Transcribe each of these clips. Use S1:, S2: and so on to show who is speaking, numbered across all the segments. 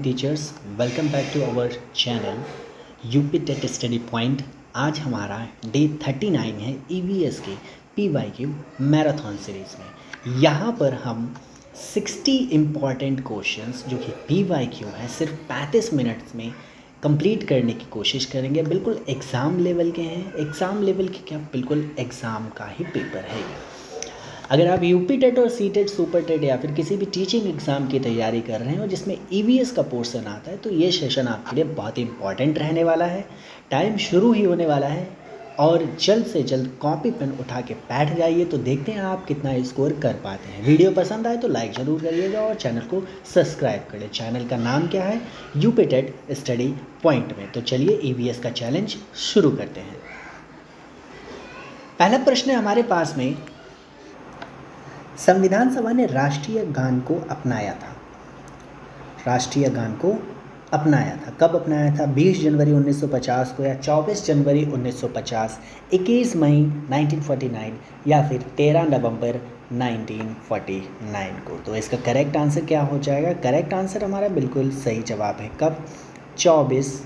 S1: Teachers, welcome back to our channel UP TET study point. आज हमारा day 39 है EVS के पीवाईक्यू मैराथन सीरीज़ में। यहाँ पर हम 60 इम्पॉर्टेंट क्वेश्चंस जो कि पीवाईक्यू है सिर्फ 35 मिनट्स में कंप्लीट करने की कोशिश करेंगे। बिल्कुल एग्ज़ाम लेवल के हैं। एग्ज़ाम लेवल के क्या, बिल्कुल एग्ज़ाम का ही पेपर है ये। अगर आप यूपी टेट और सी टेट, सुपर टेट या फिर किसी भी टीचिंग एग्ज़ाम की तैयारी कर रहे हो जिसमें ईवीएस का पोर्शन आता है, तो ये सेशन आपके लिए बहुत इंपॉर्टेंट रहने वाला है। टाइम शुरू ही होने वाला है और जल्द से जल्द कॉपी पेन उठा के बैठ जाइए। तो देखते हैं आप कितना स्कोर कर पाते हैं। वीडियो पसंद आए तो लाइक ज़रूर करिएगा और चैनल को सब्सक्राइब करें। चैनल का नाम क्या है? यूपी टेट स्टडी पॉइंट में। तो चलिए ईवीएस का चैलेंज शुरू करते हैं। पहला प्रश्न है हमारे पास में, संविधान सभा ने राष्ट्रीय गान को अपनाया था। राष्ट्रीय गान को अपनाया था, कब अपनाया था? 20 जनवरी 1950 को, या 24 जनवरी 1950, 21 मई 1949, या फिर 13 नवंबर 1949 को। तो इसका करेक्ट आंसर क्या हो जाएगा? करेक्ट आंसर हमारा बिल्कुल सही जवाब है। कब? 24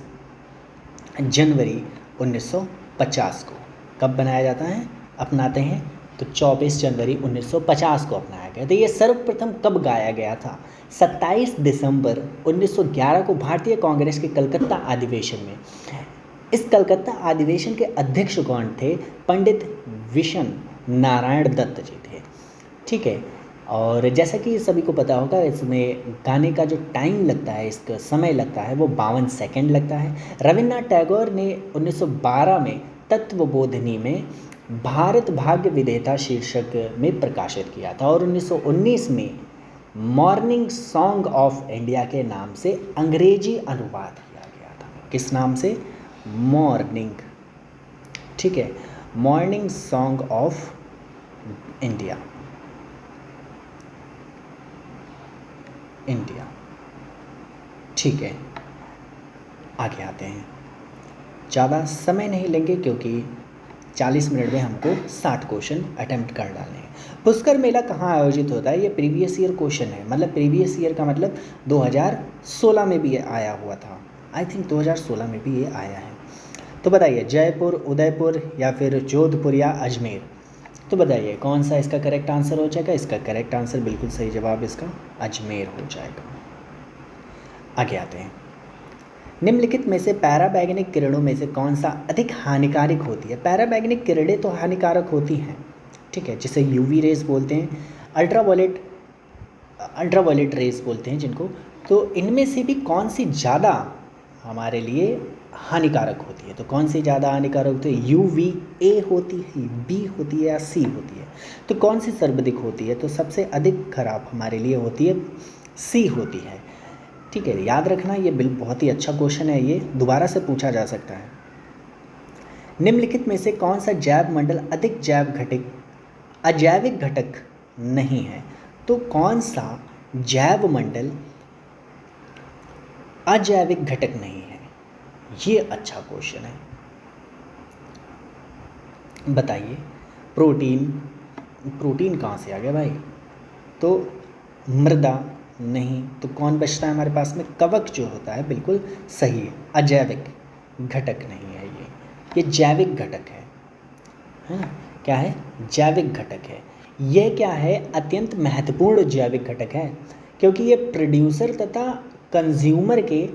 S1: जनवरी 1950 को। कब बनाया जाता है, अपनाते हैं? तो 24 जनवरी 1950 को अपनाया गया। तो ये सर्वप्रथम कब गाया गया था? 27 दिसंबर 1911 को भारतीय कांग्रेस के कलकत्ता अधिवेशन में। इस कलकत्ता अधिवेशन के अध्यक्ष कौन थे? पंडित विशन नारायण दत्त जी थे। ठीक है। और जैसा कि सभी को पता होगा, इसमें गाने का जो टाइम लगता है, इसका समय लगता है, वो 52 सेकेंड लगता है। रविन्द्रनाथ टैगोर ने 1912 में तत्वबोधिनी में भारत भाग्य विधाता शीर्षक में प्रकाशित किया था और 1919 में मॉर्निंग सॉन्ग ऑफ इंडिया के नाम से अंग्रेजी अनुवाद किया गया था। किस नाम से? मॉर्निंग। ठीक है, morning song of India. India. ठीक है, आगे आते हैं। ज़्यादा समय नहीं लेंगे क्योंकि 40 मिनट में हमको 60 क्वेश्चन अटेम्प्ट कर डालने हैं। पुष्कर मेला कहाँ आयोजित होता है? ये प्रीवियस ईयर क्वेश्चन है। मतलब प्रीवियस ईयर का मतलब 2016 में भी ये आया हुआ था। आई थिंक 2016 में भी ये आया है। तो बताइए, जयपुर, उदयपुर, या फिर जोधपुर, या अजमेर? तो बताइए कौन सा इसका करेक्ट आंसर हो जाएगा? इसका करेक्ट आंसर, बिल्कुल सही जवाब इसका अजमेर हो जाएगा। आगे आते हैं। निम्नलिखित में से पैराबैंगनिक किरणों में से कौन सा अधिक हानिकारक होती है? पैराबैंगनिक किरणें तो हानिकारक होती हैं, ठीक है, जिसे यूवी रेज बोलते हैं, अल्ट्रावायलेट रेज बोलते हैं जिनको। तो इनमें से भी कौन सी ज़्यादा हमारे लिए हानिकारक होती है? तो कौन सी ज़्यादा हानिकारक होती है? यूवी ए होती है, बी होती है, या सी होती है? तो कौन सी सर्वाधिक होती है? तो सबसे अधिक खराब हमारे लिए होती है सी होती है। ठीक है, याद रखना, ये बहुत ही अच्छा क्वेश्चन है, ये दोबारा से पूछा जा सकता है। निम्नलिखित में से कौन सा जैव मंडल अधिक अजैविक घटक नहीं है? तो कौन सा जैव मंडल अजैविक घटक नहीं है? ये अच्छा क्वेश्चन है, बताइए। प्रोटीन कहाँ से आ गया भाई? तो मृदा नहीं। तो कौन बचता है हमारे पास में? कवक जो होता है, बिल्कुल सही है, अजैविक घटक नहीं है ये जैविक घटक है ना? क्या है? जैविक घटक है। ये क्या है? अत्यंत महत्वपूर्ण जैविक घटक है, क्योंकि ये प्रोड्यूसर तथा कंज्यूमर के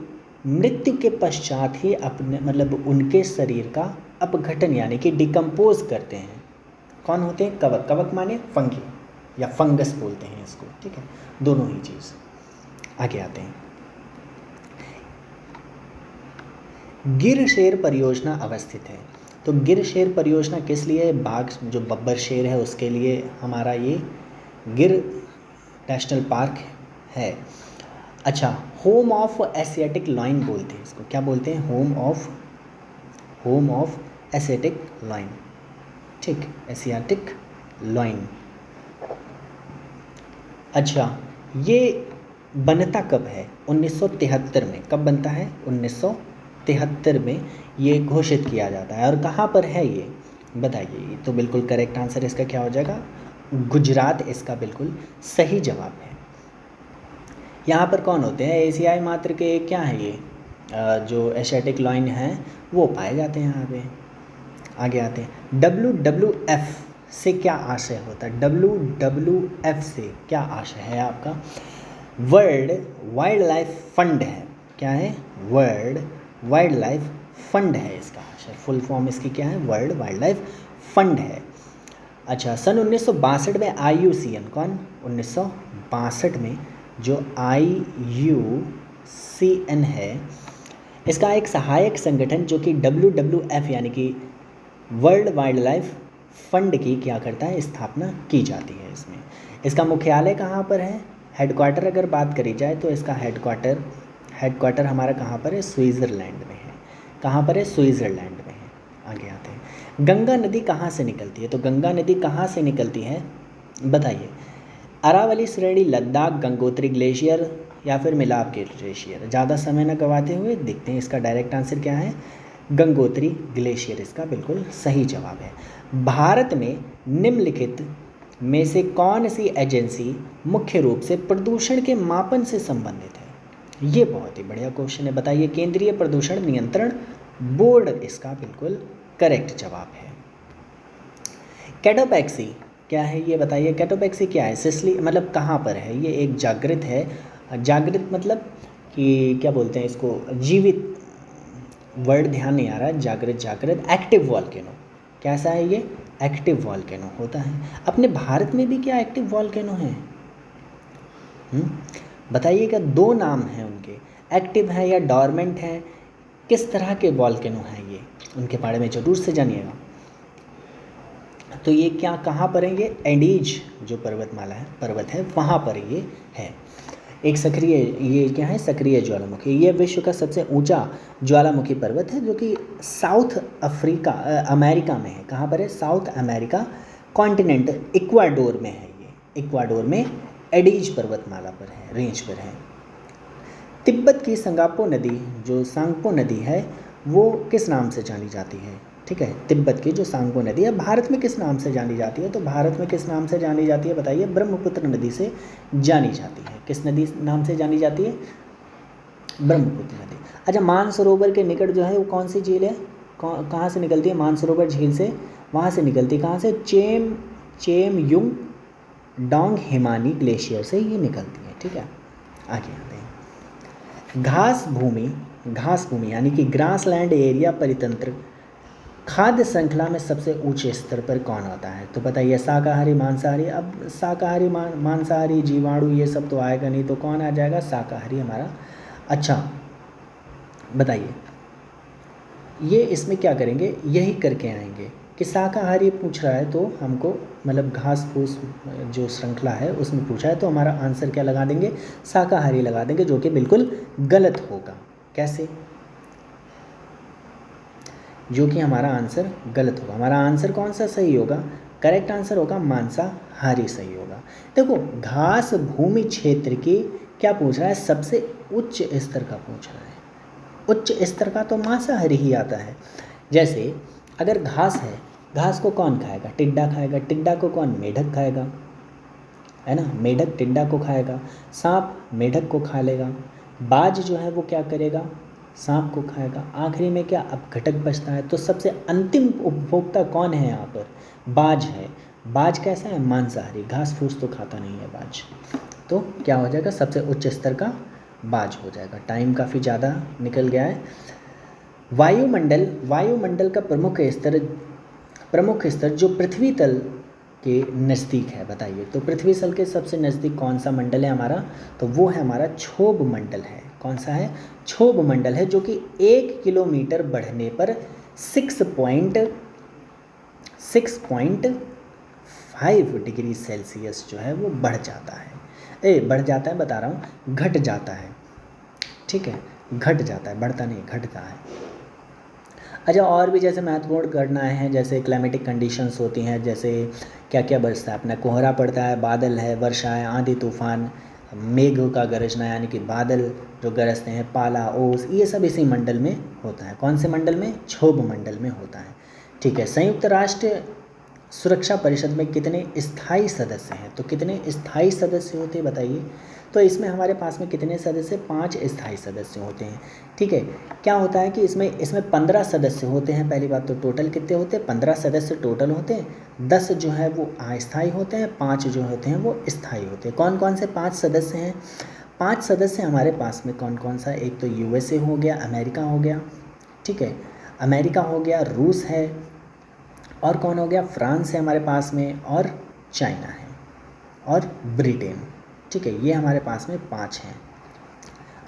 S1: मृत्यु के पश्चात ही अपने मतलब उनके शरीर का अपघटन यानी कि डिकम्पोज करते हैं। कौन होते हैं? कवक। कवक माने फंगी या फंगस बोलते हैं इसको, ठीक है, दोनों ही चीज़। आगे आते हैं। गिर शेर परियोजना अवस्थित है। तो गिर शेर परियोजना किस लिए है? बाघ जो बब्बर शेर है उसके लिए हमारा ये गिर नेशनल पार्क है। अच्छा, होम ऑफ एशियाटिक लाइन बोलते हैं इसको। क्या बोलते हैं? Home of Asiatic lion. ठीक, एशियाटिक लाइन। अच्छा, ये बनता कब है? 1973 में। कब बनता है? 1973 में ये घोषित किया जाता है। और कहाँ पर है ये, बताइए। तो बिल्कुल करेक्ट आंसर इसका क्या हो जाएगा? गुजरात इसका बिल्कुल सही जवाब है। यहाँ पर कौन होते हैं, एशियाई मात्र के क्या है ये जो एशियाटिक लॉइन हैं वो पाए जाते हैं यहाँ पे। आगे आते हैं, WWF से क्या आशय होता है, WWF से क्या आशय है आपका, वर्ल्ड वाइल्ड लाइफ फंड है, क्या है, वर्ल्ड वाइल्ड लाइफ फंड है इसका आशय, फुल फॉर्म इसकी क्या है, वर्ल्ड वाइल्ड लाइफ फंड है। अच्छा, सन 1962 में IUCN, कौन, 1962 में जो IUCN है, इसका एक सहायक संगठन जो कि WWF यानी कि वर्ल्ड वाइल्ड लाइफ फंड की क्या करता है, स्थापना की जाती है इसमें। इसका मुख्यालय कहाँ पर है, हेडक्वार्टर अगर बात करी जाए तो इसका हेडक्वार्टर हमारा कहाँ पर है, स्विट्ज़रलैंड में है। कहाँ पर है, स्विट्ज़रलैंड में है। आगे आते हैं, गंगा नदी कहाँ से निकलती है, तो गंगा नदी कहाँ से निकलती है बताइए, अरावली श्रेणी, लद्दाख, गंगोत्री ग्लेशियर या फिर मिलाप के ग्लेशियर। ज़्यादा समय न गवाते हुए देखते हैं इसका डायरेक्ट आंसर क्या है, गंगोत्री ग्लेशियर इसका बिल्कुल सही जवाब है। भारत में निम्नलिखित में से कौन सी एजेंसी मुख्य रूप से प्रदूषण के मापन से संबंधित है, ये बहुत ही बढ़िया क्वेश्चन है, बताइए। केंद्रीय प्रदूषण नियंत्रण बोर्ड इसका बिल्कुल करेक्ट जवाब है। कैटोपैक्सी क्या है ये बताइए, कैटोपैक्सी क्या है, सिसली मतलब कहाँ पर है, ये एक जागृत है, जागृत मतलब कि क्या बोलते हैं इसको, जीवित, वर्ड ध्यान नहीं आ रहा है, जागृत एक्टिव वॉल्केनो, कैसा है ये, एक्टिव वॉल्केनो होता है। अपने भारत में भी क्या एक्टिव वॉल्केनो है, बताइएगा, दो नाम हैं उनके, एक्टिव है या डॉर्मेंट है, किस तरह के वॉल्केनो हैं ये, उनके बारे में ज़रूर से जानिएगा। तो ये क्या कहाँ पर है, ये एंडीज जो पर्वतमाला है, पर्वत है, वहाँ पर ये है। एक सक्रिय, ये क्या है, सक्रिय ज्वालामुखी, ये विश्व का सबसे ऊंचा ज्वालामुखी पर्वत है जो कि साउथ अमेरिका में है। कहाँ पर है, साउथ अमेरिका कॉन्टिनेंट, इक्वाडोर में है ये, इक्वाडोर में एडीज पर्वतमाला पर है, रेंज पर है। तिब्बत की संगापो नदी, जो सांगपो नदी है, वो किस नाम से जानी जाती है, ठीक है, तिब्बत की जो सांगपो नदी है भारत में किस नाम से जानी जाती है, तो भारत में किस नाम से जानी जाती है बताइए, ब्रह्मपुत्र नदी से जानी जाती है। किस नदी नाम से जानी जाती है, ब्रह्मपुत्र नदी। अच्छा, मानसरोवर के निकट जो है वो कौन सी झील है, कहाँ से निकलती है, मानसरोवर झील से, वहाँ से निकलती है, कहाँ से, चेमयुंग डोंग हिमानी ग्लेशियर से ये निकलती है, ठीक है। आगे आते हैं, घास भूमि यानी कि ग्रास लैंड एरिया परितंत्र खाद्य श्रृंखला में सबसे ऊंचे स्तर पर कौन होता है, तो बताइए, शाकाहारी, मांसाहारी। अब शाकाहारी, मांसाहारी, जीवाणु ये सब तो आएगा नहीं, तो कौन आ जाएगा, शाकाहारी हमारा। अच्छा बताइए, ये इसमें क्या करेंगे, यही करके आएंगे कि शाकाहारी पूछ रहा है तो हमको मतलब घास फूस जो श्रृंखला है उसमें पूछा है, तो हमारा आंसर क्या लगा देंगे, शाकाहारी लगा देंगे, जो कि बिल्कुल गलत होगा। कैसे, जो कि हमारा आंसर गलत होगा। हमारा आंसर कौन सा सही होगा, करेक्ट आंसर होगा मांसाहारी सही होगा। देखो, घास भूमि क्षेत्र की क्या पूछ रहा है, सबसे उच्च स्तर का पूछ रहा है, उच्च स्तर का तो मांसाहारी ही आता है। जैसे अगर घास है, घास को कौन खाएगा, टिड्डा खाएगा, टिड्डा को कौन, मेढक खाएगा, है ना, मेढक टिड्डा को खाएगा, सांप मेढक को खा लेगा, बाज जो है वो क्या करेगा, सांप को खाएगा, आखिरी में क्या, अब घटक बचता है, तो सबसे अंतिम उपभोक्ता कौन है यहाँ पर, बाज है। बाज कैसा है, मांसाहारी, घास फूस तो खाता नहीं है बाज, तो क्या हो जाएगा, सबसे उच्च स्तर का बाज हो जाएगा। टाइम काफ़ी ज़्यादा निकल गया है। वायुमंडल का प्रमुख स्तर जो पृथ्वी तल के नज़दीक है, बताइए, तो पृथ्वी तल के सबसे नज़दीक कौन सा मंडल है हमारा, तो वो है हमारा क्षोभ मंडल है। कौन सा है, क्षोभ मंडल है, जो कि 1 किलोमीटर बढ़ने पर 6.5 डिग्री सेल्सियस जो है वो बढ़ जाता है, बढ़ जाता है बता रहा हूँ, घट जाता है, ठीक है, घट जाता है, बढ़ता नहीं, घटता है। अच्छा, और भी जैसे महत्वपूर्ण घटनाएं हैं, जैसे क्लाइमेटिक कंडीशंस होती हैं, जैसे क्या क्या बरसता है अपना, कोहरा पड़ता है, बादल है, वर्षा है, आंधी तूफान, मेघ का गरजना यानी कि बादल जो गरजते हैं, पाला, ओस, ये सब इसी मंडल में होता है। कौन से मंडल में, क्षोभ मंडल में होता है, ठीक है। संयुक्त राष्ट्र सुरक्षा परिषद में कितने स्थायी सदस्य हैं? तो कितने स्थायी सदस्य होते हैं बताइए। तो इसमें हमारे पास में कितने सदस्य? 5 स्थायी सदस्य होते हैं। ठीक है, क्या होता है कि इसमें 15 सदस्य होते हैं। पहली बात तो टोटल कितने होते हैं? 15 सदस्य टोटल होते हैं। 10 जो है वो अस्थायी होते हैं, 5 जो होते हैं वो स्थायी होते हैं। कौन कौन से 5 सदस्य हैं? 5 सदस्य हमारे पास में कौन कौन सा? एक तो USA हो गया, अमेरिका हो गया, ठीक है, अमेरिका हो गया, रूस है, और कौन हो गया? फ्रांस है हमारे पास में, और चाइना है, और ब्रिटेन। ठीक है, ये हमारे पास में 5 हैं।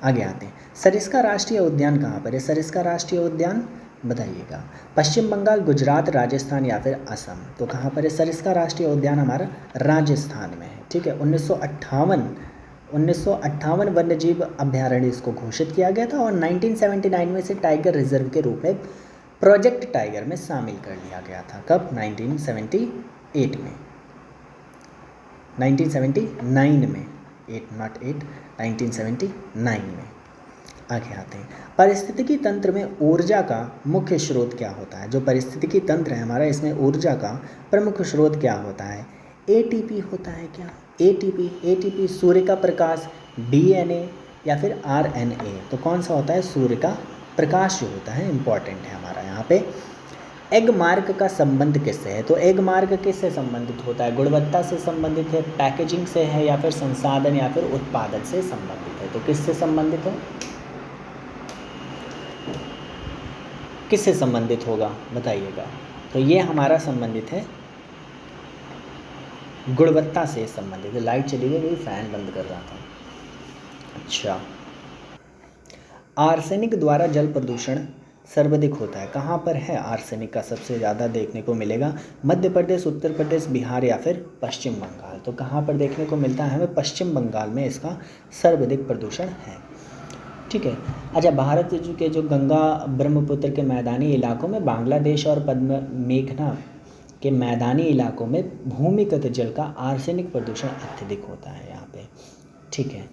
S1: आगे आते हैं, सरिस्का राष्ट्रीय उद्यान कहाँ पर है? सरिस्का राष्ट्रीय उद्यान बताइएगा। पश्चिम बंगाल, गुजरात, राजस्थान या फिर असम? तो कहाँ पर है? सरिस्का राष्ट्रीय उद्यान हमारा राजस्थान में है। ठीक है, 1958 वन्यजीव अभ्यारण्य इसको घोषित किया गया था, और 1979 में से टाइगर रिजर्व के रूप में प्रोजेक्ट टाइगर में शामिल कर लिया गया था। कब? 1978 में, 1979 में, 1979 में। आगे आते हैं, पारिस्थितिकी तंत्र में ऊर्जा का मुख्य स्रोत क्या होता है? जो पारिस्थितिकी तंत्र है हमारा, इसमें ऊर्जा का प्रमुख स्रोत क्या होता है? ATP होता है क्या? ATP सूर्य का प्रकाश, DNA या फिर RNA? तो कौन सा होता है? सूर्य का प्रकाश जो होता है इंपॉर्टेंट है हमारा यहाँ पे। एग मार्क का संबंध किससे है? तो एग मार्क किससे संबंधित होता है? गुणवत्ता से संबंधित है, पैकेजिंग से है, या फिर संसाधन या फिर उत्पादन से संबंधित है? तो किससे संबंधित है? किससे संबंधित होगा बताइएगा। तो ये हमारा संबंधित है, गुणवत्ता से संबंधित है। लाइट चली गई, मेरी फैन बंद कर रहा था। अच्छा, आर्सेनिक द्वारा जल प्रदूषण सर्वाधिक होता है। कहाँ पर है आर्सेनिक का सबसे ज़्यादा देखने को मिलेगा? मध्य प्रदेश, उत्तर प्रदेश, बिहार या फिर पश्चिम बंगाल? तो कहाँ पर देखने को मिलता है हमें? पश्चिम बंगाल में इसका सर्वाधिक प्रदूषण है। ठीक है, अच्छा, भारत के जो गंगा ब्रह्मपुत्र के मैदानी इलाकों में, बांग्लादेश और पद्म मेघना के मैदानी इलाकों में भूमिगत जल का आर्सेनिक प्रदूषण अत्यधिक होता है यहाँ पे। ठीक है,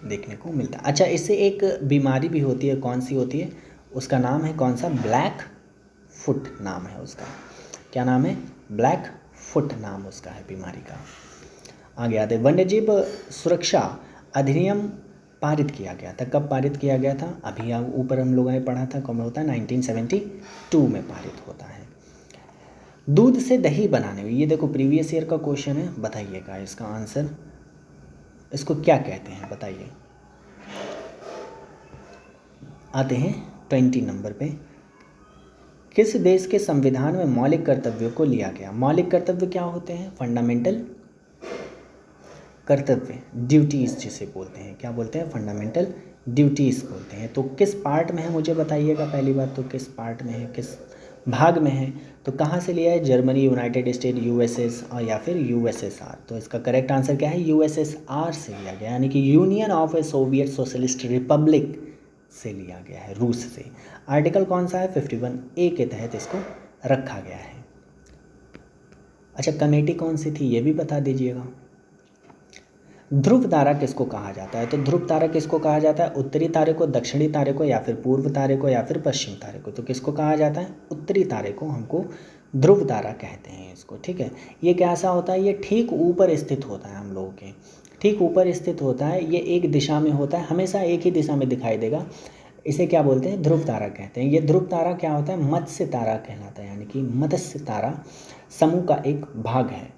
S1: देखने को मिलता है। अच्छा, इससे एक बीमारी भी होती है, कौन सी होती है? उसका नाम है कौन सा? ब्लैक फुट नाम है उसका। क्या नाम है? ब्लैक फुट नाम उसका है बीमारी का। आगे आते, वन्यजीव सुरक्षा अधिनियम पारित किया गया था। कब पारित किया गया था? अभी ऊपर हम लोगों ने पढ़ा था, कब होता है? 1972 में पारित होता है। दूध से दही बनाने में, ये देखो प्रीवियस ईयर का क्वेश्चन है, बताइएगा इसका आंसर। इसको क्या कहते हैं बताइए। आते हैं 20 नंबर पे। किस देश के संविधान में मौलिक कर्तव्यों को लिया गया? मौलिक कर्तव्य क्या होते हैं? फंडामेंटल कर्तव्य, ड्यूटीज़ जिसे बोलते हैं। क्या बोलते हैं? फंडामेंटल ड्यूटीज़ बोलते हैं। तो किस पार्ट में है मुझे बताइएगा। पहली बात तो किस पार्ट में है, किस भाग में है? तो कहाँ से लिया है? जर्मनी, यूनाइटेड स्टेट, यूएसएस और या फिर यूएसएसआर? तो इसका करेक्ट आंसर क्या है? यूएसएसआर से लिया गया, यानी कि union of A Soviet socialist Republic से लिया गया है, रूस से। आर्टिकल कौन सा है? 51A के तहत इसको रखा गया है। अच्छा, कमेटी कौन सी थी ये भी बता दीजिएगा। ध्रुव तारा किसको कहा जाता है? तो ध्रुव तारा किसको कहा जाता है? उत्तरी तारे को, दक्षिणी तारे को, या फिर पूर्व तारे को, या फिर पश्चिम तारे को? तो किसको कहा जाता है? उत्तरी तारे को हमको ध्रुव तारा कहते हैं इसको। ठीक है, ये कैसा होता है? ये ठीक ऊपर स्थित होता है, हम लोगों के ठीक ऊपर स्थित होता है। ये एक दिशा में होता है, हमेशा एक ही दिशा में दिखाई देगा। इसे क्या बोलते हैं? ध्रुव तारा कहते हैं। ये ध्रुव तारा क्या होता है? मत्स्य तारा कहलाता है, यानी कि मत्स्य तारा समूह का एक भाग है।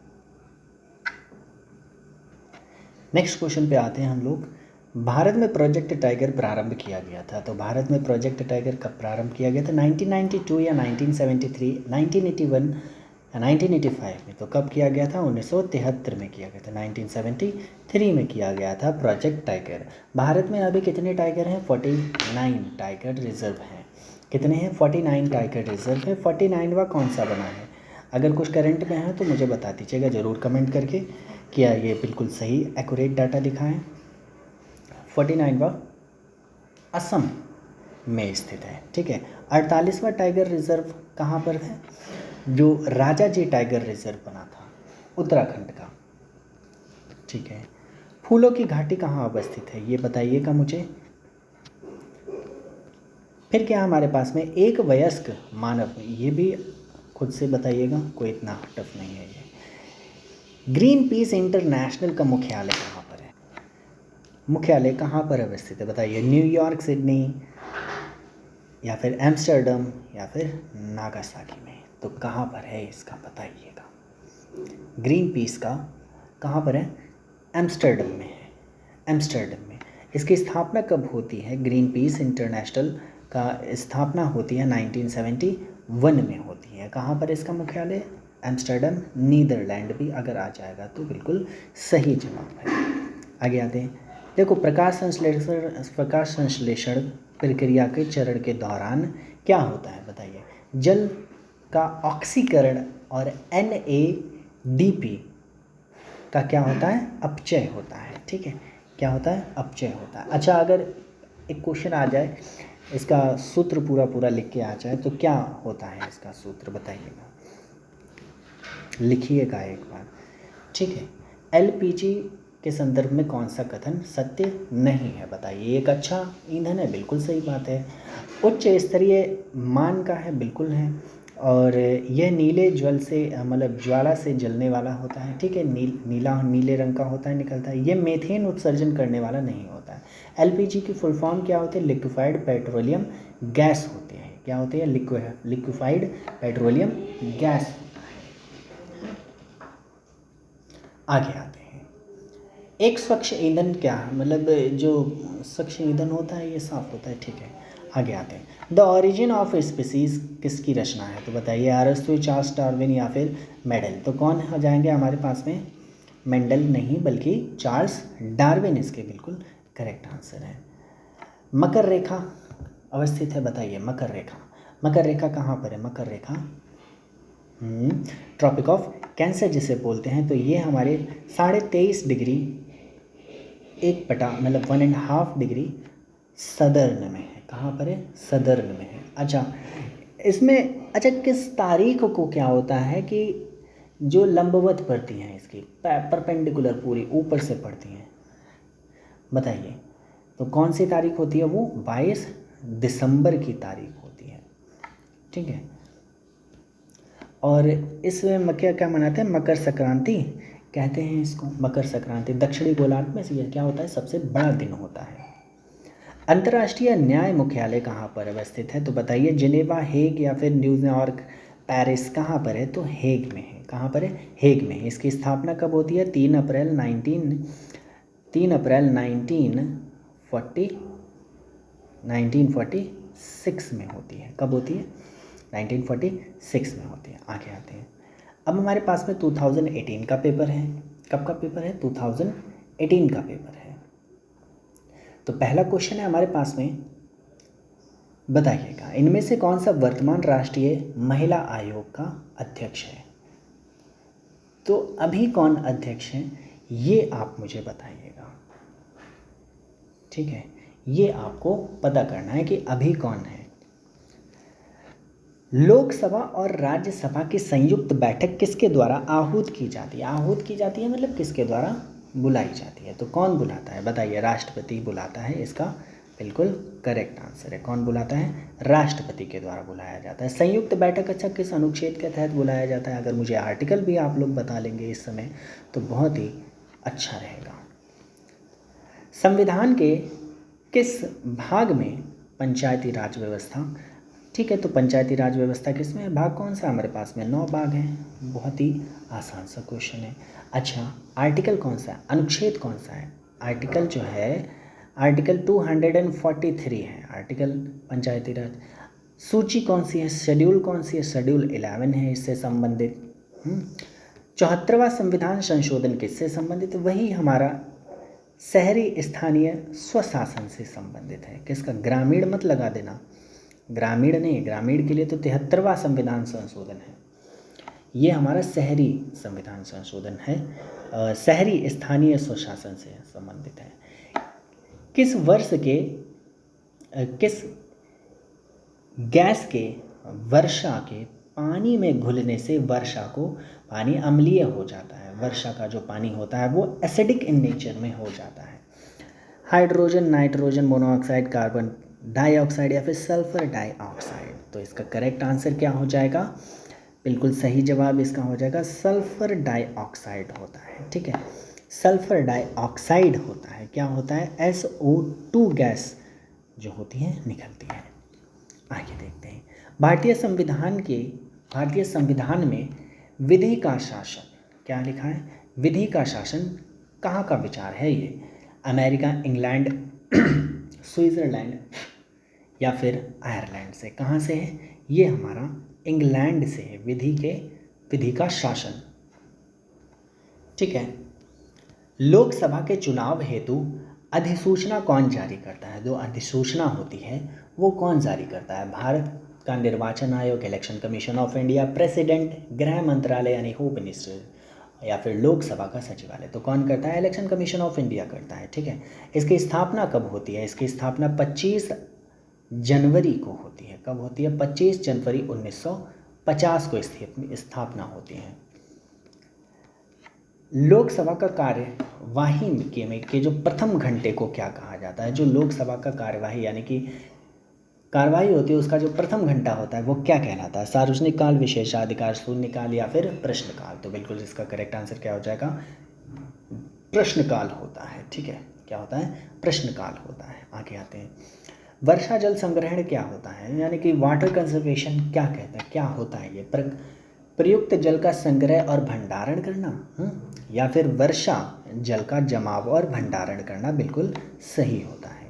S1: नेक्स्ट क्वेश्चन पे आते हैं हम लोग। भारत में प्रोजेक्ट टाइगर प्रारंभ किया गया था। तो भारत में प्रोजेक्ट टाइगर कब प्रारंभ किया गया था? 1992 या 1973, 1981 या 1985 में? तो कब किया गया था? 1973 में किया गया था, 1973 में किया गया था प्रोजेक्ट टाइगर। भारत में अभी कितने टाइगर हैं? 49 टाइगर रिजर्व हैं। कितने हैं? 49 टाइगर रिजर्व है। 49वां कौन सा बना है? अगर कुछ करंट में है तो मुझे बता दीजिएगा ज़रूर कमेंट करके, क्या ये बिल्कुल सही एक्यूरेट डाटा दिखाएं। 49वां असम में स्थित है। ठीक है, 48वां टाइगर रिजर्व कहाँ पर है? जो राजा जी टाइगर रिजर्व बना था, उत्तराखंड का। ठीक है, फूलों की घाटी कहाँ अवस्थित है ये बताइएगा मुझे। फिर क्या हमारे पास में एक वयस्क मानव, ये भी खुद से बताइएगा, कोई इतना टफ नहीं है ये। ग्रीन पीस इंटरनेशनल का मुख्यालय कहाँ पर है? मुख्यालय कहाँ पर अवस्थित है बताइए? न्यूयॉर्क, सिडनी, या फिर एम्स्टर्डम, या फिर नागासाकी में? तो कहाँ पर है इसका बताइएगा। ग्रीन पीस का कहाँ पर है? एम्स्टर्डम में है, एम्स्टर्डम में। इसकी स्थापना कब होती है? ग्रीन पीस इंटरनेशनल का स्थापना होती है 1971 में होती है। कहाँ पर इसका मुख्यालय? एम्स्टर्डम, नीदरलैंड भी अगर आ जाएगा तो बिल्कुल सही जवाब है। आगे आते हैं। देखो, प्रकाश संश्लेषण प्रक्रिया के चरण के दौरान क्या होता है बताइए? जल का ऑक्सीकरण और NADP का क्या होता है? अपचय होता है। ठीक है, क्या होता है? अपचय होता है। अच्छा, अगर एक क्वेश्चन आ जाए, इसका सूत्र पूरा लिख के आ जाए तो क्या होता है इसका सूत्र बताइएगा, लिखिएगा एक बार। ठीक है, LPG के संदर्भ में कौन सा कथन सत्य नहीं है बताइए? एक अच्छा ईंधन है, बिल्कुल सही बात है। उच्च स्तरीय मान का है, बिल्कुल है। और यह नीले ज्वल से मतलब ज्वाला से जलने वाला होता है। ठीक है, नीले रंग का होता है, निकलता है। ये मीथेन उत्सर्जन करने वाला नहीं होता है। LPG की फुल फॉर्म क्या होती है? लिक्विफाइड पेट्रोलियम गैस होती है। क्या होती है? Liquefied petroleum gas. आगे आते हैं। एक स्वच्छ ईंधन क्या है? मतलब जो स्वच्छ ईंधन होता है ये साफ होता है। ठीक है, आगे आते हैं। द ओरिजिन ऑफ स्पीसीज किसकी रचना है? तो बताइए, अरस्तु, चार्ल्स डार्विन, या फिर मेंडल? तो कौन हो जाएंगे हमारे पास में? मेंडल नहीं बल्कि चार्ल्स डार्विन इसके बिल्कुल करेक्ट आंसर है। मकर रेखा अवस्थित है बताइए? मकर रेखा, मकर रेखा कहाँ पर है? मकर रेखा ट्रॉपिक ऑफ कैंसर जिसे बोलते हैं। तो ये हमारे 23.5 डिग्री 1/2 डिग्री सदर्न में है। कहाँ पर है? सदर्न में है। अच्छा, इसमें अच्छा किस तारीख को क्या होता है कि जो लंबवत पड़ती हैं, इसकी परपेंडिकुलर पूरी ऊपर से पड़ती हैं बताइए? तो कौन सी तारीख होती है वो? 22 दिसंबर की तारीख होती है। ठीक है, और इसमें क्या मनाते हैं? मकर संक्रांति कहते हैं इसको, मकर संक्रांति। दक्षिणी गोलार्ध में से यह क्या होता है? सबसे बड़ा दिन होता है। अंतर्राष्ट्रीय न्याय मुख्यालय कहाँ पर अवस्थित है? तो बताइए, जिनेवा, हेग, या फिर न्यूयॉर्क, पेरिस? कहाँ पर है? तो हेग में है। कहाँ पर है? हेग में। इसकी स्थापना कब होती है? 3 अप्रैल 1946 में होती है। कब होती है? 1946 में होती है। आगे आते हैं। अब हमारे पास में 2018 का पेपर है। कब का पेपर है? 2018 का पेपर है। तो पहला क्वेश्चन है हमारे पास में, बताइएगा, इनमें से कौन सा वर्तमान राष्ट्रीय महिला आयोग का अध्यक्ष है? तो अभी कौन अध्यक्ष हैं ये आप मुझे बताइएगा। ठीक है, ये आपको पता करना है कि अभी कौन है। लोकसभा और राज्यसभा की संयुक्त बैठक किसके द्वारा आहूत की जाती है? आहूत की जाती है मतलब किसके द्वारा बुलाई जाती है? तो कौन बुलाता है बताइए? राष्ट्रपति बुलाता है। इसका बिल्कुल करेक्ट आंसर है। कौन बुलाता है? राष्ट्रपति के द्वारा बुलाया जाता है। संयुक्त बैठक अच्छा किस अनुच्छेद के तहत बुलाया जाता है? अगर मुझे आर्टिकल भी आप लोग बता लेंगे इस समय तो बहुत ही अच्छा रहेगा। संविधान के किस भाग में पंचायती राज व्यवस्था? ठीक है, तो पंचायती राज व्यवस्था किस में है? भाग कौन सा हमारे पास में? 9 भाग हैं। बहुत ही आसान सा क्वेश्चन है। अच्छा, आर्टिकल कौन सा है? अनुच्छेद कौन सा है? आर्टिकल जो है आर्टिकल 243 है, आर्टिकल पंचायती राज। सूची कौन सी है? शेड्यूल कौन सी है? शेड्यूल 11 है इससे संबंधित। 74वां संविधान संशोधन किससे संबंधित? वही हमारा शहरी स्थानीय स्वशासन से संबंधित है। किसका? ग्रामीण मत लगा देना, ग्रामीण नहीं, ग्रामीण के लिए तो 73वां संविधान संशोधन है। ये हमारा शहरी संविधान संशोधन है, शहरी स्थानीय स्वशासन से संबंधित है। किस गैस के वर्षा के पानी में घुलने से वर्षा को पानी अम्लीय हो जाता है? वर्षा का जो पानी होता है वो एसिडिक इन नेचर में हो जाता है। Hydrogen, nitrogen, monoxide, carbon dioxide, या फिर सल्फर डाइऑक्साइड? तो इसका करेक्ट आंसर क्या हो जाएगा? बिल्कुल सही जवाब इसका हो जाएगा सल्फर डाइऑक्साइड होता है। ठीक है, सल्फर डाइऑक्साइड होता है, क्या होता है, SO2 गैस जो होती है निकलती है। आगे देखते हैं, भारतीय संविधान में विधि का शासन, क्या लिखा है, विधि का शासन कहाँ का विचार है ये, अमेरिका, इंग्लैंड, स्विट्ज़रलैंड या फिर आयरलैंड से, कहाँ से है, ये हमारा इंग्लैंड से है, विधि का शासन। ठीक है, लोकसभा के चुनाव हेतु अधिसूचना कौन जारी करता है, जो अधिसूचना होती है वो कौन जारी करता है, भारत का निर्वाचन आयोग, election commission of India, president, गृह मंत्रालय यानी होम मिनिस्टर या फिर लोकसभा का सचिवालय। तो कौन करता है, इलेक्शन कमीशन ऑफ इंडिया करता है। ठीक है, इसकी स्थापना कब होती है, इसकी स्थापना 25 जनवरी को होती है। कब होती है, 25 जनवरी 1950 को स्थापना होती है। लोकसभा का कार्यवाही के जो प्रथम घंटे को क्या कहा जाता है, जो लोकसभा का कार्यवाही यानी कि कार्यवाही होती है उसका जो प्रथम घंटा होता है वो क्या कहलाता है, सार्वजनिक काल, विशेषाधिकार शून्यकाल या फिर प्रश्नकाल। तो बिल्कुल इसका करेक्ट आंसर क्या हो जाएगा, प्रश्नकाल होता है। ठीक है, क्या होता है, प्रश्नकाल होता है। आगे आते हैं, वर्षा जल संग्रहण क्या होता है, यानी कि वाटर कंजर्वेशन क्या कहते हैं, क्या होता है ये, प्रयुक्त जल का संग्रह और भंडारण करना, या फिर वर्षा जल का जमाव और भंडारण करना, बिल्कुल सही होता है।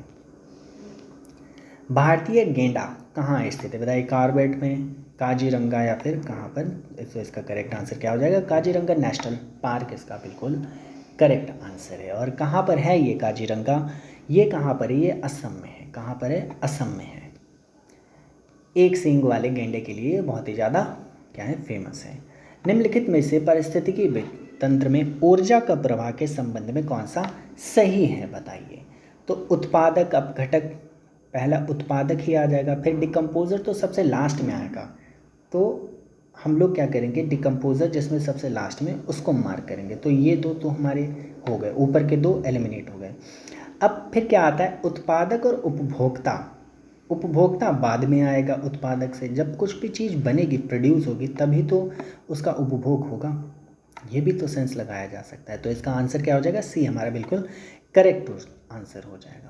S1: भारतीय गेंडा कहाँ स्थित है, बताइए, कार्बेट में, काजीरंगा या फिर कहाँ पर, तो इसका करेक्ट आंसर क्या हो जाएगा, काजीरंगा नेशनल पार्क इसका बिल्कुल करेक्ट आंसर है। और कहाँ पर है ये काजीरंगा, ये कहाँ पर है, ये असम में है। कहाँ पर है, असम में है। एक सींग वाले गेंडे के लिए बहुत ही ज़्यादा क्या है, फेमस है। निम्नलिखित में से पारिस्थितिकी तंत्र में ऊर्जा का प्रवाह के संबंध में कौन सा सही है, बताइए। तो उत्पादक, अब घटक पहला उत्पादक ही आ जाएगा, फिर डिकम्पोजर तो सबसे लास्ट में आएगा। तो हम लोग क्या करेंगे, डिकम्पोजर जिसमें सबसे लास्ट में उसको मार्क करेंगे। तो ये दो तो हमारे हो गए, ऊपर के दो एलिमिनेट हो गए। अब फिर क्या आता है, उत्पादक और उपभोक्ता। उपभोक्ता बाद में आएगा उत्पादक से, जब कुछ भी चीज़ बनेगी, प्रोड्यूस होगी, तभी तो उसका उपभोग होगा। ये भी तो सेंस लगाया जा सकता है। तो इसका आंसर क्या हो जाएगा, सी हमारा बिल्कुल करेक्ट आंसर हो जाएगा।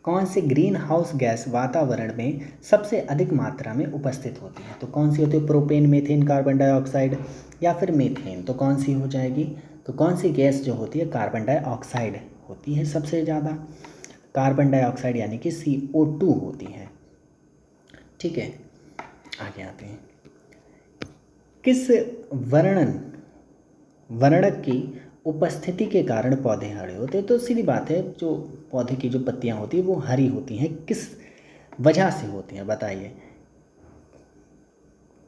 S1: कौन सी ग्रीन हाउस गैस वातावरण में सबसे अधिक मात्रा में उपस्थित होती है, तो कौन सी होती है, प्रोपेन, मीथेन, कार्बन डाइऑक्साइड या फिर मीथेन। तो कौन सी हो जाएगी, तो कौन सी गैस जो होती है, कार्बन डाइऑक्साइड होती है सबसे ज़्यादा, कार्बन डाइऑक्साइड यानी कि CO2 होती है। ठीक है, आगे आते हैं, किस वर्णक की उपस्थिति के कारण पौधे हरे होते हैं। तो सीधी बात है, जो पौधे की जो पत्तियां होती हैं वो हरी होती हैं, किस वजह से होती हैं, बताइए।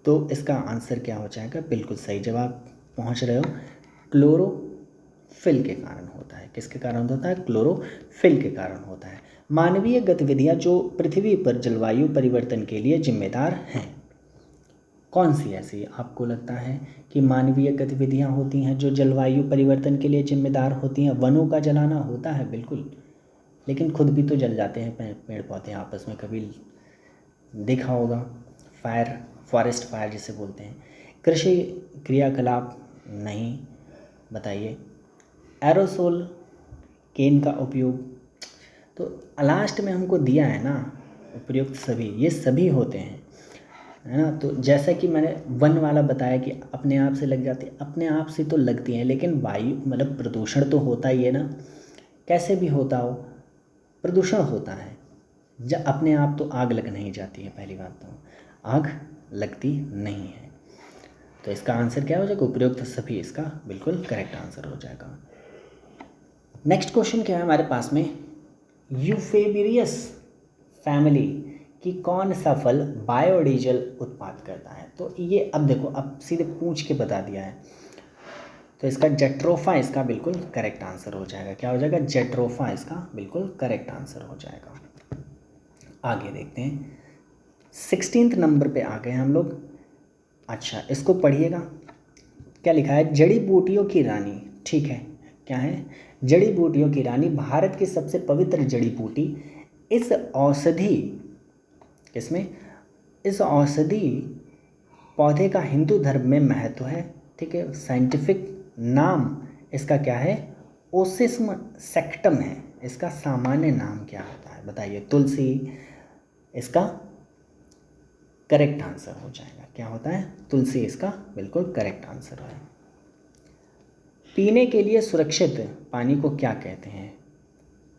S1: तो इसका आंसर क्या हो जाएगा, बिल्कुल सही जवाब पहुंच रहे हो, क्लोरोफिल के कारण होता है। किसके कारण होता है, क्लोरोफिल के कारण होता है। मानवीय गतिविधियां जो पृथ्वी पर जलवायु परिवर्तन के लिए जिम्मेदार हैं, कौन सी ऐसी आपको लगता है कि मानवीय गतिविधियां होती हैं जो जलवायु परिवर्तन के लिए जिम्मेदार होती हैं। वनों का जलाना होता है बिल्कुल, लेकिन खुद भी तो जल जाते हैं पेड़ पौधे आपस में, कभी देखा होगा, फॉरेस्ट फायर जिसे बोलते हैं। कृषि क्रियाकलाप नहीं, बताइए। एरोसोल केन का उपयोग, तो लास्ट में हमको दिया है ना, उपयुक्त सभी, ये सभी होते हैं, है ना। तो जैसा कि मैंने वन वाला बताया कि अपने आप से लग जाती है, अपने आप से तो लगती हैं, लेकिन वायु मतलब प्रदूषण तो होता ही है ना, कैसे भी होता हो प्रदूषण होता है। जब अपने आप तो आग लग नहीं जाती है, पहली बात तो आग लगती नहीं है। तो इसका आंसर क्या हो जाएगा, उपयुक्त सभी इसका बिल्कुल करेक्ट आंसर हो जाएगा। नेक्स्ट क्वेश्चन क्या है हमारे पास में, यूफेबिरियस फैमिली कि कौन सा फल बायोडीजल उत्पाद करता है। तो ये अब देखो, अब सीधे पूछ के बता दिया है, तो इसका जेट्रोफा इसका बिल्कुल करेक्ट आंसर हो जाएगा। क्या हो जाएगा, जेट्रोफा इसका बिल्कुल करेक्ट आंसर हो जाएगा। आगे देखते हैं, 16 नंबर पे आ गए हम लोग। अच्छा, इसको पढ़िएगा, क्या लिखा है, जड़ी बूटियों की रानी। ठीक है, क्या है, जड़ी बूटियों की रानी, भारत की सबसे पवित्र जड़ी बूटी, इस औषधि, इसमें इस औषधि पौधे का हिंदू धर्म में महत्व है, ठीक है। साइंटिफिक नाम इसका क्या है, ओसिस्म सेक्टम है। इसका सामान्य नाम क्या होता है बताइए, तुलसी। इसका करेक्ट आंसर हो जाएगा, क्या होता है, तुलसी इसका बिल्कुल करेक्ट आंसर है। पीने के लिए सुरक्षित पानी को क्या कहते हैं,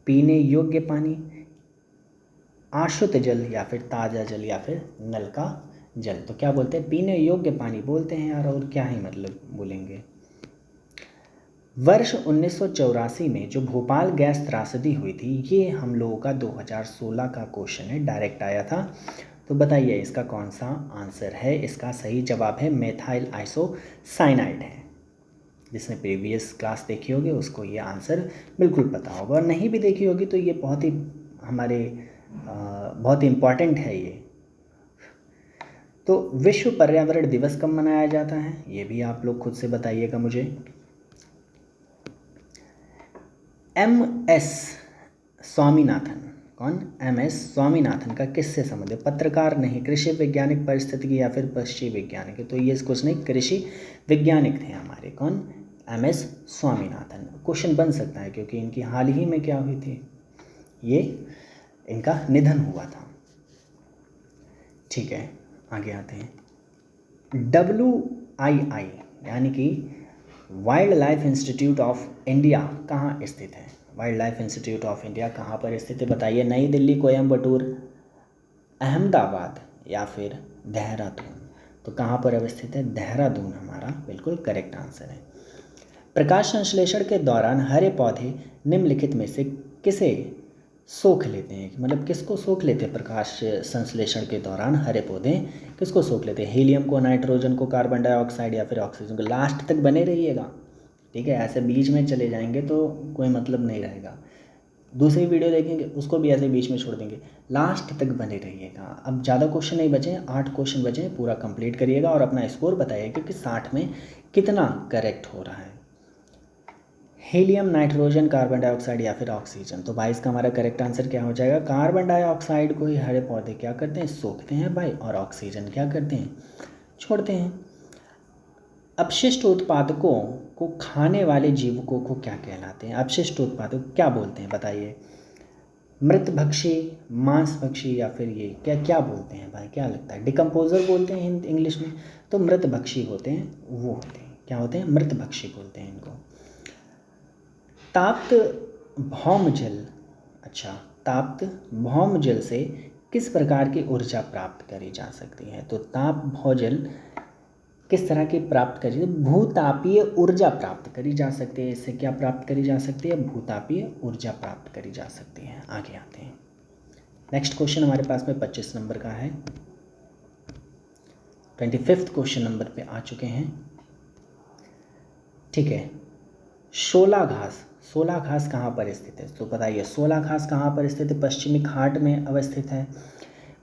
S1: पीने योग्य पानी, आशुद्ध जल, या फिर ताज़ा जल, या फिर नल का जल। तो क्या बोलते हैं, पीने योग्य पानी बोलते हैं यार, और क्या ही मतलब बोलेंगे। वर्ष 1984 में जो भोपाल गैस त्रासदी हुई थी, ये हम लोगों का 2016 का क्वेश्चन है, डायरेक्ट आया था। तो बताइए इसका कौन सा आंसर है। इसका सही जवाब है मेथाइल आइसोसाइनाइड है। जिसने प्रीवियस क्लास देखी होगी उसको ये आंसर बिल्कुल पता होगा, और नहीं भी देखी होगी तो ये बहुत ही हमारे बहुत इम्पॉर्टेंट है ये। तो विश्व पर्यावरण दिवस कब मनाया जाता है, ये भी आप लोग खुद से बताइएगा मुझे। MS स्वामीनाथन, कौन, MS स्वामीनाथन का किससे संबंध है, पत्रकार नहीं, कृषि वैज्ञानिक, पारिस्थितिकी, या फिर पक्षी वैज्ञानिक है। तो ये कुछ नहीं, कृषि वैज्ञानिक थे हमारे, कौन, MS स्वामीनाथन। क्वेश्चन बन सकता है क्योंकि इनकी हाल ही में क्या हुई थी, ये इनका निधन हुआ था। ठीक है, आगे आते हैं। WII यानी कि wild life institute of India कहाँ स्थित है, wild life institute of India कहाँ पर स्थित है बताइए। नई दिल्ली, कोयम्बटूर, अहमदाबाद, या फिर देहरादून। तो कहाँ पर अवस्थित है, देहरादून हमारा बिल्कुल करेक्ट आंसर है। प्रकाश संश्लेषण के दौरान हरे पौधे निम्नलिखित में से किसे सोख लेते हैं, मतलब किसको सोख लेते हैं, प्रकाश संश्लेषण के दौरान हरे पौधे किसको सोख लेते हैं, हीलियम को, नाइट्रोजन को, कार्बन डाइऑक्साइड, या फिर ऑक्सीजन को। लास्ट तक बने रहिएगा, ठीक है, ऐसे बीच में चले जाएंगे तो कोई मतलब नहीं रहेगा। दूसरी वीडियो देखेंगे उसको भी ऐसे बीच में छोड़ देंगे, लास्ट तक बने रहिएगा। अब ज़्यादा क्वेश्चन नहीं बचे, 8 क्वेश्चन बचे, पूरा कंप्लीट करिएगा और अपना स्कोर बताइएगा कि 60 में कितना करेक्ट हो रहा है। हीलियम, नाइट्रोजन, कार्बन डाइऑक्साइड, या फिर ऑक्सीजन। तो भाई इसका हमारा करेक्ट आंसर क्या हो जाएगा, कार्बन डाइऑक्साइड को ही हरे पौधे क्या करते हैं, सोखते हैं भाई, और ऑक्सीजन क्या करते हैं, छोड़ते हैं। अपशिष्ट उत्पादकों को खाने वाले जीवकों को क्या कहलाते हैं, अपशिष्ट उत्पादक क्या बोलते हैं बताइए, मृतभक्षी, मांसभक्षी, या फिर ये क्या क्या बोलते हैं भाई, क्या लगता है, डिकम्पोजर बोलते हैं इंग्लिश में। तो मृतभक्षी होते हैं, वो होते हैं, क्या होते हैं, मृतभक्षी बोलते हैं इनको। ताप्त भौम जल, अच्छा, ताप्त भौम जल से किस प्रकार की ऊर्जा प्राप्त करी जा सकती है। तो ताप भौजल किस तरह की प्राप्त करी, भूतापीय ऊर्जा प्राप्त करी जा सकती है। इससे क्या प्राप्त करी जा सकती है, भूतापीय ऊर्जा प्राप्त करी जा सकती है। आगे आते हैं, नेक्स्ट क्वेश्चन हमारे पास में 25 नंबर का है, 25th क्वेश्चन नंबर पे आ चुके हैं। ठीक है, शोला घास, शोला घास कहाँ पर स्थित है, तो बताइए शोला घास कहाँ पर स्थित है, पश्चिमी घाट में अवस्थित है,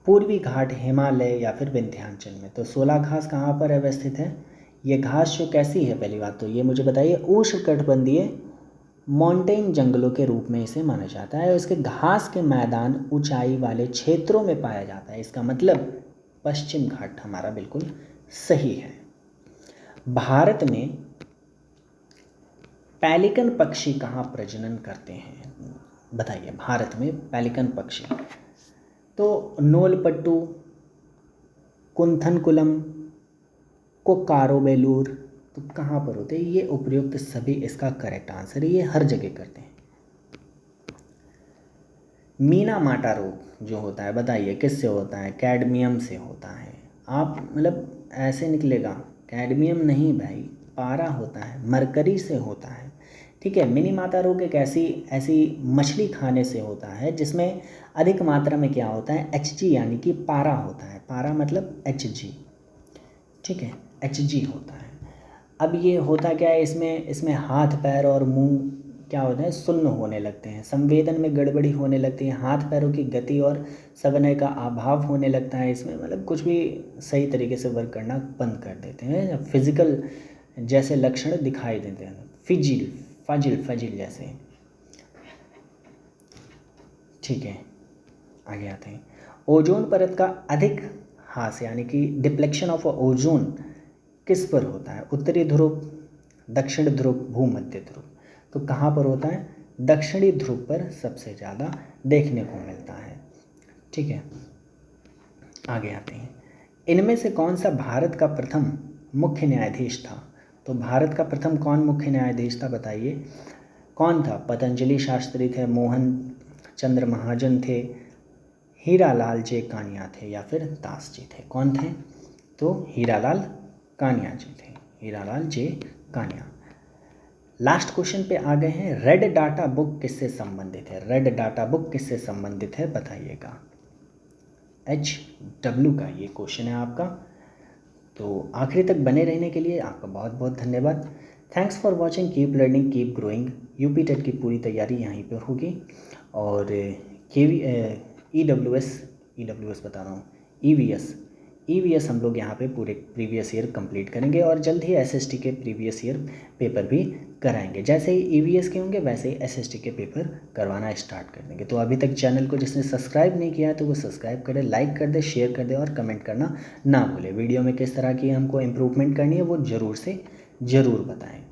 S1: पूर्वी घाट, हिमालय, या फिर विंध्याचल में। तो शोला घास कहाँ पर अवस्थित है, ये घास जो कैसी है, पहली बात तो ये मुझे बताइए, उष्णकटिबंधीय माउंटेन जंगलों के रूप में इसे माना जाता है, और इसके घास के मैदान ऊंचाई वाले क्षेत्रों में पाया जाता है। इसका मतलब पश्चिम घाट हमारा बिल्कुल सही है। भारत में पेलिकन पक्षी कहाँ प्रजनन करते हैं बताइए, भारत में पेलिकन पक्षी, तो नोलपट्टू, कुंथनकुलम, कोकारोबेलूर, तो कहाँ पर होते हैं ये उपयुक्त सभी, इसका करेक्ट आंसर है, ये हर जगह करते हैं। मीना माटा रोग जो होता है बताइए किससे होता है, कैडमियम से होता है। आप मतलब ऐसे निकलेगा, कैडमियम नहीं भाई, पारा होता है, मरकरी से होता है। ठीक है, मिनी माता रोग एक ऐसी मछली खाने से होता है जिसमें अधिक मात्रा में क्या होता है, Hg यानी कि पारा होता है, पारा मतलब Hg, ठीक है, Hg होता है। अब ये होता क्या है, इसमें हाथ पैर और मुंह क्या होता है, सुन्न होने लगते हैं, संवेदन में गड़बड़ी होने लगती है, हाथ पैरों की गति और सवनय का अभाव होने लगता है इसमें, मतलब कुछ भी सही तरीके से वर्क करना बंद कर देते हैं, फिजिकल जैसे लक्षण दिखाई देते हैं, फजिल जैसे। ठीक है, आगे आते हैं। ओजोन परत का अधिक हाँ यानी कि डिप्लेक्शन ऑफ ओजोन किस पर होता है, उत्तरी ध्रुव, दक्षिण ध्रुव, भूमध्य ध्रुव। तो कहाँ पर होता है, दक्षिणी ध्रुव पर सबसे ज़्यादा देखने को मिलता है। ठीक है, आगे आते हैं। इनमें से कौन सा भारत का प्रथम मुख्य न्यायाधीश था। तो भारत का प्रथम कौन मुख्य न्यायाधीश था बताइए, कौन था। पतंजलि शास्त्री थे, मोहन चंद्र महाजन थे, हीरालाल जे कानिया थे, या फिर दास जी थे। कौन थे, तो हीरालाल कानिया जी थे, हीरालाल जे कानिया। लास्ट क्वेश्चन पे आ गए हैं। रेड डाटा बुक किससे संबंधित है, रेड डाटा बुक किससे संबंधित है बताइएगा। HW का ये क्वेश्चन है आपका। तो आखिरी तक बने रहने के लिए आपका बहुत बहुत धन्यवाद। Thanks for watching, keep learning, keep growing. UP TET की पूरी तैयारी यहीं पर होगी। और EWS बता रहा हूँ, EVS हम लोग यहाँ पे पूरे प्रीवियस ईयर कंप्लीट करेंगे और जल्द ही SST के प्रीवियस ईयर पेपर भी कराएंगे। जैसे ही EVS के होंगे वैसे ही SST के पेपर करवाना स्टार्ट कर देंगे। तो अभी तक चैनल को जिसने सब्सक्राइब नहीं किया है तो वो सब्सक्राइब करे, लाइक कर दे, शेयर कर दे और कमेंट करना ना भूले। वीडियो में किस तरह की हमको इम्प्रूवमेंट करनी है वो ज़रूर से ज़रूर बताएँ।